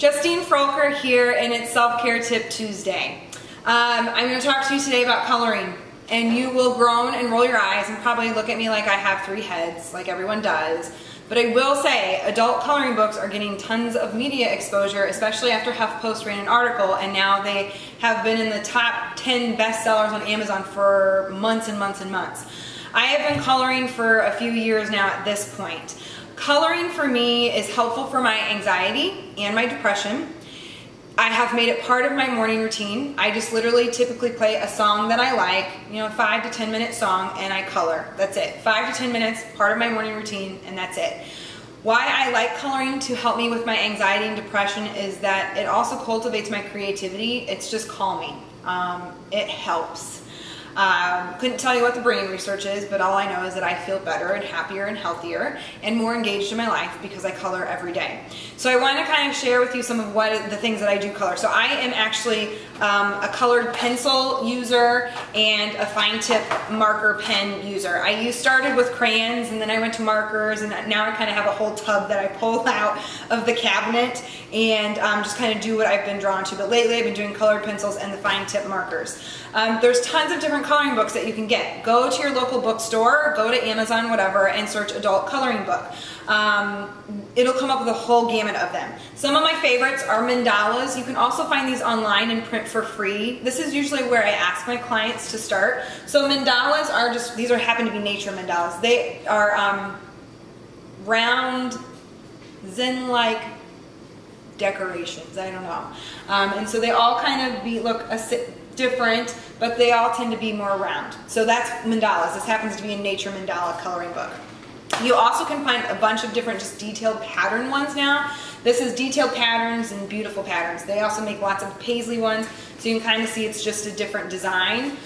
Justine Frolker here, and it's Self-Care Tip Tuesday. I'm going to talk to you today about coloring, and you will groan and roll your eyes and probably look at me like I have 3 heads, like everyone does. But I will say, adult coloring books are getting tons of media exposure, especially after HuffPost ran an article, and now they have been in the top 10 bestsellers on Amazon for months and months and months. I have been coloring for a few years now at this point. Coloring for me is helpful for my anxiety and my depression. I have made it part of my morning routine. I just literally typically play a song that I like, 5 to 10 minute song, and I color. That's it. 5 to 10 minutes, part of my morning routine, and that's it. Why I like coloring to help me with my anxiety and depression is that it also cultivates my creativity. It's just calming. It helps. Couldn't tell you what the brain research is, but all I know is that I feel better and happier and healthier and more engaged in my life because I color every day. So I want to kind of share with you some of the things that I do color. So I am actually a colored pencil user and a fine tip marker pen user. I started with crayons, and then I went to markers, and now I kind of have a whole tub that I pull out of the cabinet and just kind of do what I've been drawn to. But lately I've been doing colored pencils and the fine tip markers. There's tons of different coloring books that you can get. Go to your local bookstore, go to Amazon, whatever, and search adult coloring book. It'll come up with a whole gamut of them. Some of my favorites are mandalas. You can also find these online and print for free. This is usually where I ask my clients to start. So mandalas are these happen to be nature mandalas. They are round, zen-like decorations. I don't know. And so they all kind of look different, but they all tend to be more round. So that's mandalas. This happens to be a nature mandala coloring book. You also can find a bunch of different just detailed pattern ones now. This is detailed patterns and beautiful patterns. They also make lots of paisley ones, so you can kind of see it's just a different design.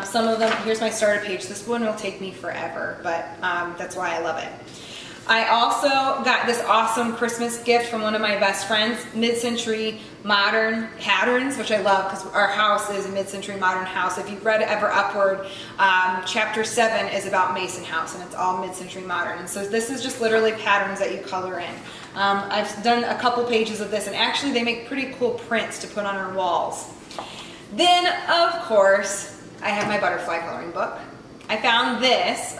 Some of them, here's my starter page. This one will take me forever, but that's why I love it. I also got this awesome Christmas gift from one of my best friends, MidCentury Modern Patterns, which I love because our house is a mid-century modern house. If you've read Ever Upward, chapter 7 is about Mason House, and it's all mid-century modern. And so this is just literally patterns that you color in. I've done a couple pages of this, and actually they make pretty cool prints to put on our walls. Then, of course, I have my butterfly coloring book. I found this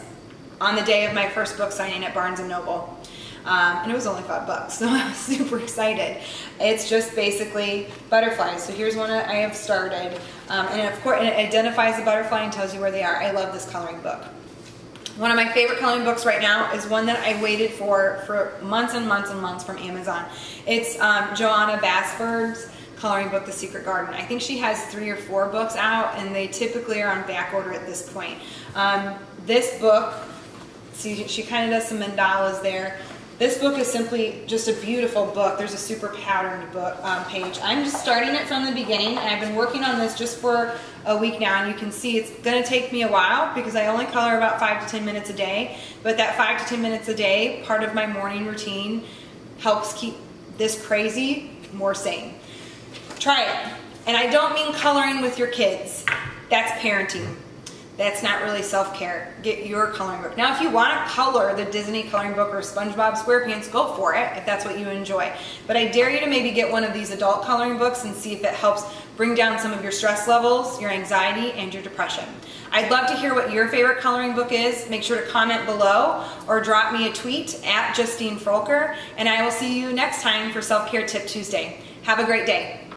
on the day of my first book signing at Barnes & Noble. And it was only $5, so I was super excited. It's just basically butterflies. So here's one I have started. And of course, it identifies the butterfly and tells you where they are. I love this coloring book. One of my favorite coloring books right now is one that I waited for months and months and months from Amazon. It's Joanna Basford's coloring book, The Secret Garden. I think she has 3 or 4 books out, and they typically are on back order at this point. This book, see, she kind of does some mandalas there. This book is simply just a beautiful book. There's a super patterned book page. I'm just starting it from the beginning, and I've been working on this just for a week now, and you can see it's going to take me a while because I only color about 5 to 10 minutes a day. But that 5 to 10 minutes a day, part of my morning routine, helps keep this crazy more sane. Try it. And I don't mean coloring with your kids. That's parenting. That's not really self-care. Get your coloring book. Now, if you want to color the Disney coloring book or SpongeBob SquarePants, go for it if that's what you enjoy. But I dare you to maybe get one of these adult coloring books and see if it helps bring down some of your stress levels, your anxiety, and your depression. I'd love to hear what your favorite coloring book is. Make sure to comment below or drop me a tweet at Justine Frolker, and I will see you next time for Self-Care Tip Tuesday. Have a great day.